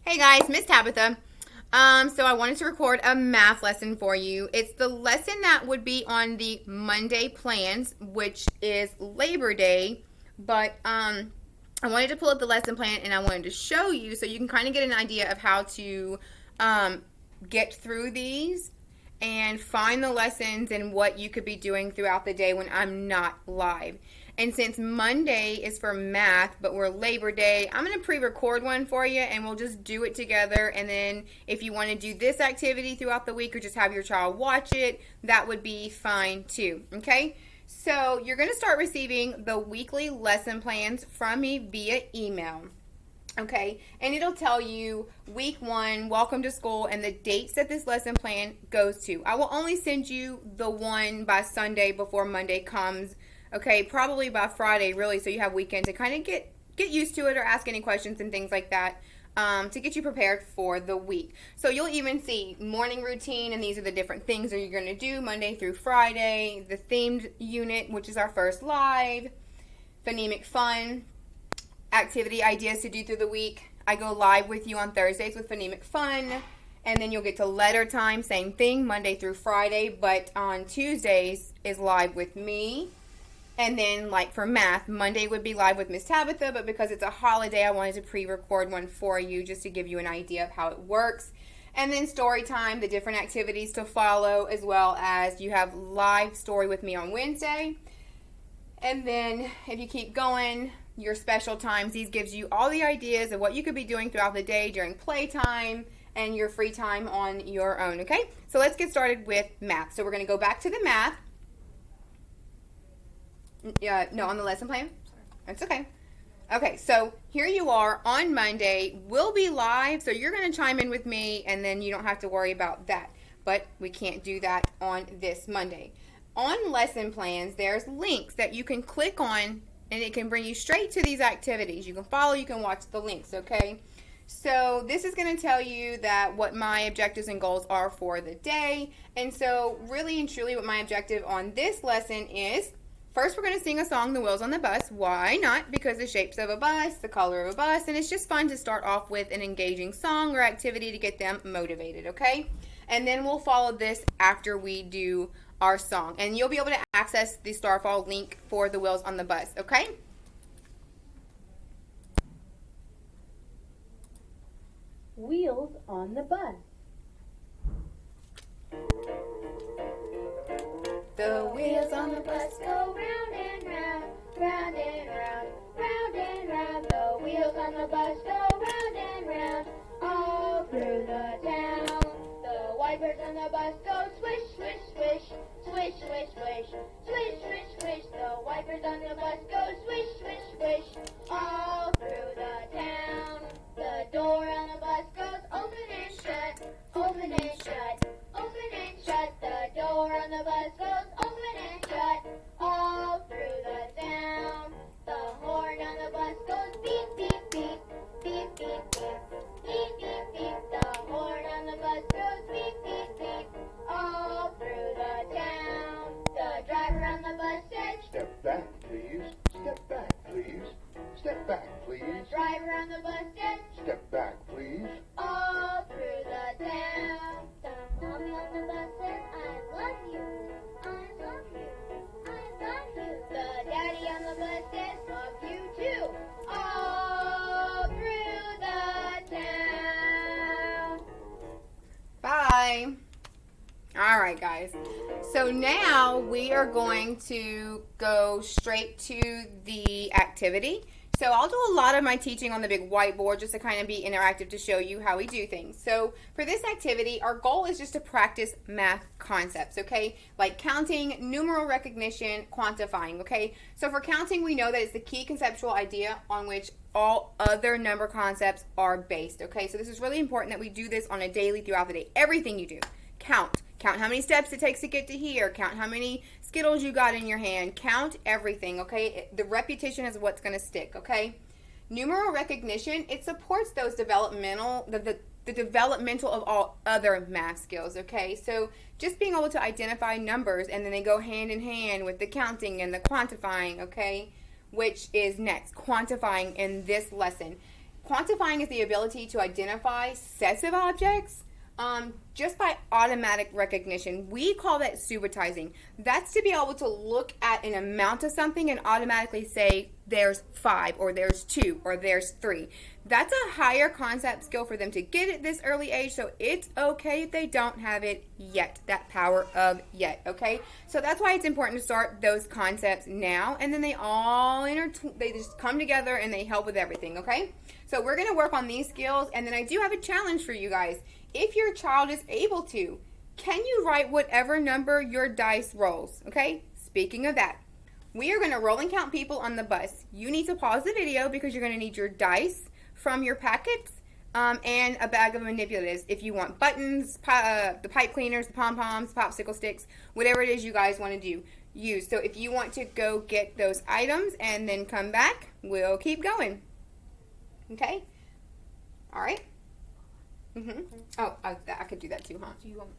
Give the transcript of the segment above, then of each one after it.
Hey guys, Miss Tabitha. So I wanted to record a math lesson for you. It's the lesson that would be on the Monday plans, which is Labor Day. But I wanted to pull up the lesson plan and I wanted to show you so you can kind of get an idea of how to get through these and find the lessons and what you could be doing throughout the day when I'm not live. And since Monday is for math, but we're Labor Day, I'm going to pre-record one for you and we'll just do it together. And then if you want to do this activity throughout the week or just have your child watch it, that would be fine too. Okay? So you're going to start receiving the weekly lesson plans from me via email. Okay, and it'll tell you week 1, welcome to school, and the dates that this lesson plan goes to. I will only send you the one by Sunday before Monday comes. Okay, probably by Friday, really, so you have weekend to kind of get used to it or ask any questions and things like that to get you prepared for the week. So you'll even see morning routine, and these are the different things that you're going to do Monday through Friday, the themed unit, which is our first live, phonemic fun, activity ideas to do through the week. I go live with you on Thursdays with phonemic fun, and then you'll get to letter time, same thing, Monday through Friday, but on Tuesdays is live with me. And then like for math, Monday would be live with Miss Tabitha, but because it's a holiday, I wanted to pre-record one for you just to give you an idea of how it works. And then story time, the different activities to follow, as well as you have live story with me on Wednesday. And then if you keep going, your special times, these gives you all the ideas of what you could be doing throughout the day during playtime and your free time on your own, okay? So let's get started with math. So we're going to go back to the math. No, on the lesson plan? That's okay. Okay, so here you are on Monday. We'll be live, so you're going to chime in with me, and then you don't have to worry about that. But we can't do that on this Monday. On lesson plans, there's links that you can click on, and it can bring you straight to these activities. You can follow, you can watch the links, okay? So this is going to tell you that what my objectives and goals are for the day. And so really and truly what my objective on this lesson is, first we're going to sing a song, The Wheels on the Bus. Why not? Because the shapes of a bus, the color of a bus, and it's just fun to start off with an engaging song or activity to get them motivated, okay? And then we'll follow this after we do our song. And you'll be able to access the Starfall link for The Wheels on the Bus, okay? Wheels on the bus. The wheels on the bus. Go round and round, round and round, round and round. The wheels on the bus go round and round, all through the town. The wipers on the bus go swish, swish, swish, swish, swish, swish, swish, swish, swish. The wipers on the bus go swish, swish, swish, all through the town. The door on the bus goes open and shut, open and shut, open and shut. The door on the bus goes open and shut, all through the town. The horn on the bus goes beep, beep, beep, beep, beep, beep, beep, beep, beep. The horn on the bus goes beep, beep, beep, all through the town. The driver on the bus says, Step back, please. Step back, please. Step back, please. the driver on the bus says, Step back, please. all through the town. The mommy on the bus says, I love you, I love you, I love you. The daddy on the bus says, love you too, all through the town. Bye. All right, guys. So now we are going to go straight to the activity. So I'll do a lot of my teaching on the big whiteboard just to kind of be interactive to show you how we do things. So for this activity, our goal is just to practice math concepts, okay? Like counting, numeral recognition, quantifying, okay? So for counting, we know that it's the key conceptual idea on which all other number concepts are based, okay? So this is really important that we do this on a daily throughout the day. Everything you do, count. Count how many steps it takes to get to here. Count how many Skittles you got in your hand. Count everything, okay? The repetition is what's going to stick, okay? Numeral recognition, it supports those developmental, the developmental of all other math skills, okay? So just being able to identify numbers, and then they go hand in hand with the counting and the quantifying, okay? Which is next, quantifying in this lesson. Quantifying is the ability to identify sets of objects just by automatic recognition. We call that subitizing. That's to be able to look at an amount of something and automatically say there's 5 or there's 2 or there's 3. That's a higher concept skill for them to get at this early age, so it's okay if they don't have it yet, that power of yet, okay? So that's why it's important to start those concepts now, and then they all they just come together and they help with everything, okay? So we're going to work on these skills, and then I do have a challenge for you guys. If your child is able to, can you write whatever number your dice rolls, okay? Speaking of that, we are going to roll and count people on the bus. You need to pause the video because you're going to need your dice from your packets and a bag of manipulatives. If you want buttons, the pipe cleaners, the pom-poms, popsicle sticks, whatever it is you guys want to use. So if you want to go get those items and then come back, we'll keep going. Okay? All right? Oh, I could do that too, huh?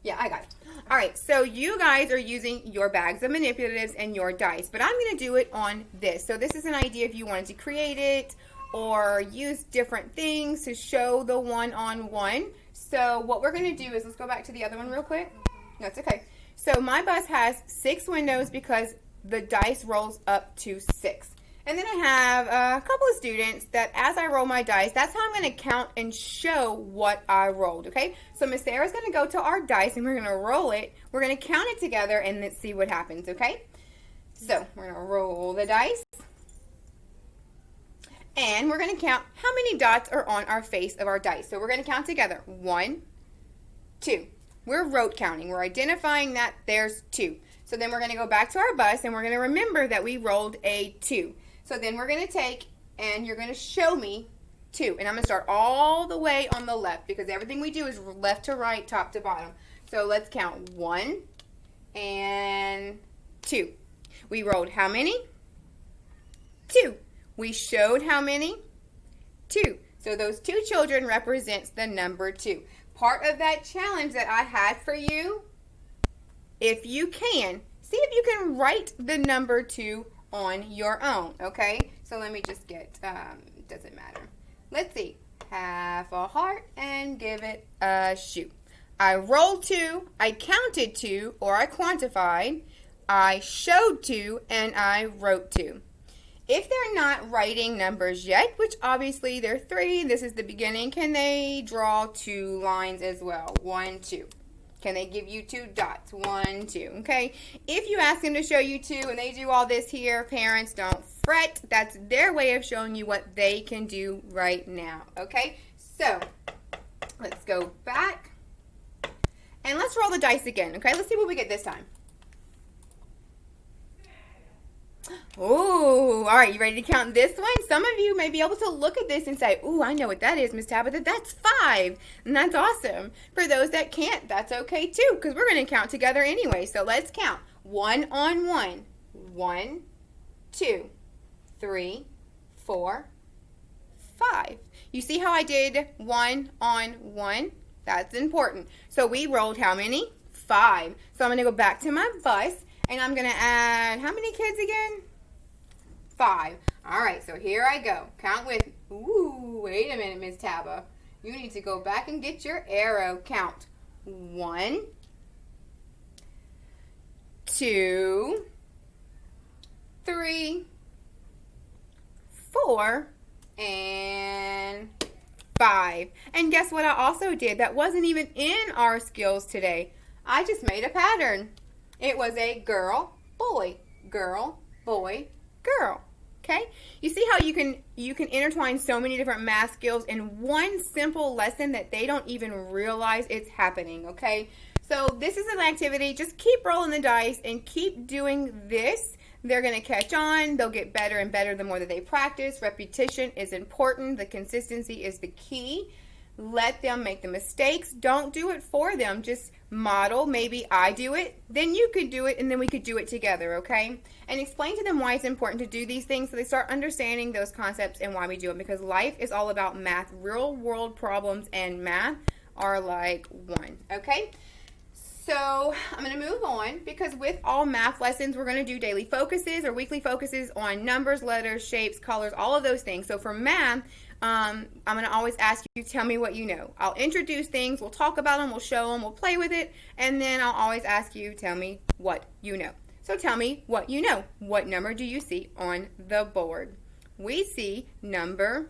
Yeah, I got it. All right, so you guys are using your bags of manipulatives and your dice, but I'm going to do it on this. So this is an idea if you wanted to create it or use different things to show the one-on-one. So what we're going to do is, let's go back to the other one real quick. That's okay. So my bus has 6 windows because the dice rolls up to 6. And then I have a couple of students that as I roll my dice, that's how I'm going to count and show what I rolled, okay? So Miss Sarah's going to go to our dice and we're going to roll it. We're going to count it together and let's see what happens, okay? So we're going to roll the dice. And we're going to count how many dots are on our face of our dice. So we're going to count together. 1, 2. We're rote counting. We're identifying that there's 2. So then we're going to go back to our bus and we're going to remember that we rolled a 2. So then we're going to take and you're going to show me 2. And I'm going to start all the way on the left because everything we do is left to right, top to bottom. So let's count 1 and 2. We rolled how many? 2. We showed how many? 2. So those 2 children represents the number 2. Part of that challenge that I had for you, if you can, see if you can write the number 2 on your own, okay? So let me just get, doesn't matter. Let's see. Half a heart and give it a shoot. I rolled 2, I counted 2, or I quantified, I showed 2, and I wrote 2. If they're not writing numbers yet, which obviously they're 3, this is the beginning, can they draw 2 lines as well? 1, 2. Can they give you 2 dots? 1, 2, okay? If you ask them to show you 2 and they do all this here, parents, don't fret. That's their way of showing you what they can do right now, okay? So, let's go back. And let's roll the dice again, okay? Let's see what we get this time. Oh, all right, you ready to count this one? Some of you may be able to look at this and say, ooh, I know what that is, Miss Tabitha. That's 5, and that's awesome. For those that can't, that's okay too, because we're going to count together anyway. So let's count. 1 on 1. 1, 2, 3, 4, 5. You see how I did 1 on 1? That's important. So we rolled how many? 5. So I'm going to go back to my bus. And I'm going to add, how many kids again? 5. All right, so here I go. Count with, ooh, wait a minute, Miss Taba. You need to go back and get your arrow. Count. 1, 2, 3, 4, and 5. And guess what I also did? That wasn't even in our skills today. I just made a pattern. It was a girl, boy, girl, boy, girl. Okay? You see how you can intertwine so many different math skills in one simple lesson that they don't even realize it's happening, okay? So this is an activity. Just keep rolling the dice and keep doing this. They're going to catch on. They'll get better and better the more that they practice. Repetition is important. The consistency is the key. Let them make the mistakes. Don't do it for them. Just model. Maybe I do it, then you could do it, and then we could do it together, okay? And explain to them why it's important to do these things so they start understanding those concepts and why we do them, because life is all about math. Real world problems and math are like one, okay? So I'm going to move on, because with all math lessons, we're going to do daily focuses or weekly focuses on numbers, letters, shapes, colors, all of those things. So for math, I'm going to always ask you, tell me what you know. I'll introduce things, we'll talk about them, we'll show them, we'll play with it, and then I'll always ask you, tell me what you know. So tell me what you know. What number do you see on the board? We see number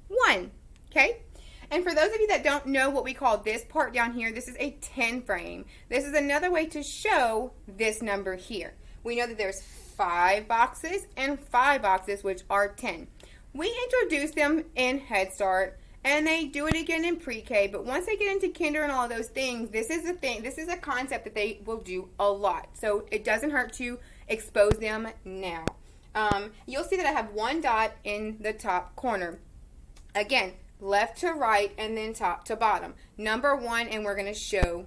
1, okay? And for those of you that don't know what we call this part down here, this is a 10 frame. This is another way to show this number here. We know that there's 5 boxes and 5 boxes, which are 10. We introduce them in Head Start, and they do it again in pre-K, but once they get into kinder and all of those things, this is a concept that they will do a lot. So it doesn't hurt to expose them now. You'll see that I have 1 dot in the top corner. Again, left to right and then top to bottom. Number 1, and we're going to show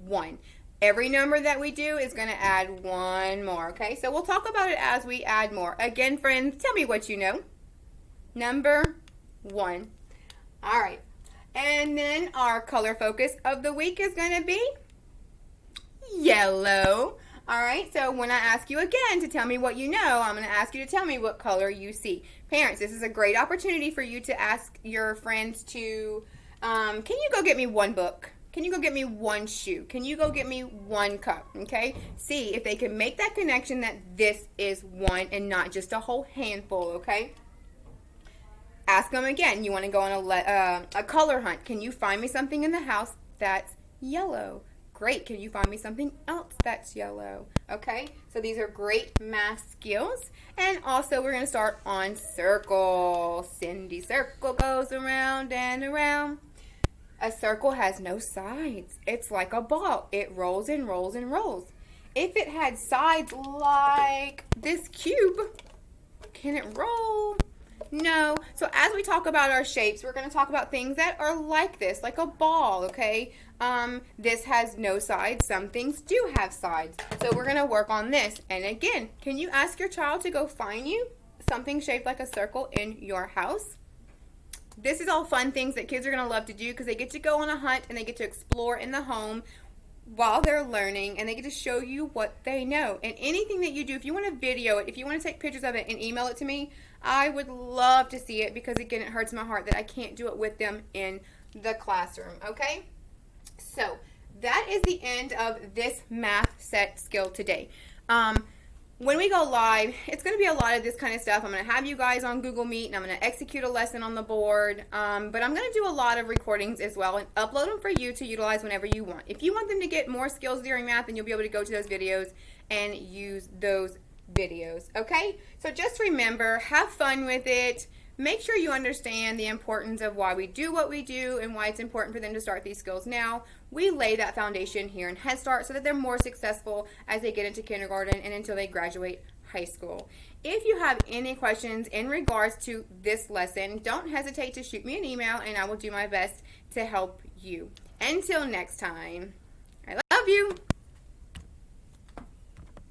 1. Every number that we do is going to add 1 more, okay? So we'll talk about it as we add more. Again, friends, tell me what you know. Number 1. All right. And then our color focus of the week is going to be yellow. All right. So when I ask you again to tell me what you know, I'm going to ask you to tell me what color you see. Parents, this is a great opportunity for you to ask your friends to, can you go get me 1 book? Can you go get me 1 shoe? Can you go get me 1 cup? Okay. See if they can make that connection that this is 1 and not just a whole handful. Okay. Ask them again. You want to go on a color hunt. Can you find me something in the house that's yellow? Great. Can you find me something else that's yellow? Okay. So these are great math skills. And also we're going to start on circle. Cindy circle goes around and around. A circle has no sides. It's like a ball. It rolls and rolls and rolls. If it had sides like this cube, can it roll? No. So as we talk about our shapes, we're going to talk about things that are like this, like a ball, okay? This has no sides. Some things do have sides. So we're going to work on this. And again, can you ask your child to go find you something shaped like a circle in your house? This is all fun things that kids are going to love to do because they get to go on a hunt and they get to explore in the home while they're learning, and they get to show you what they know. And anything that you do, if you want to video it, if you want to take pictures of it and email it to me, I would love to see it because, again, it hurts my heart that I can't do it with them in the classroom, okay? So that is the end of this math set skill today. When we go live, it's going to be a lot of this kind of stuff. I'm going to have you guys on Google Meet, and I'm going to execute a lesson on the board. But I'm going to do a lot of recordings as well and upload them for you to utilize whenever you want. If you want them to get more skills during math, then you'll be able to go to those videos and use those videos, okay? So just remember, have fun with it. Make sure you understand the importance of why we do what we do and why it's important for them to start these skills now. We lay that foundation here in Head Start so that they're more successful as they get into kindergarten and until they graduate high school. If you have any questions in regards to this lesson, don't hesitate to shoot me an email and I will do my best to help you. Until next time, I love you.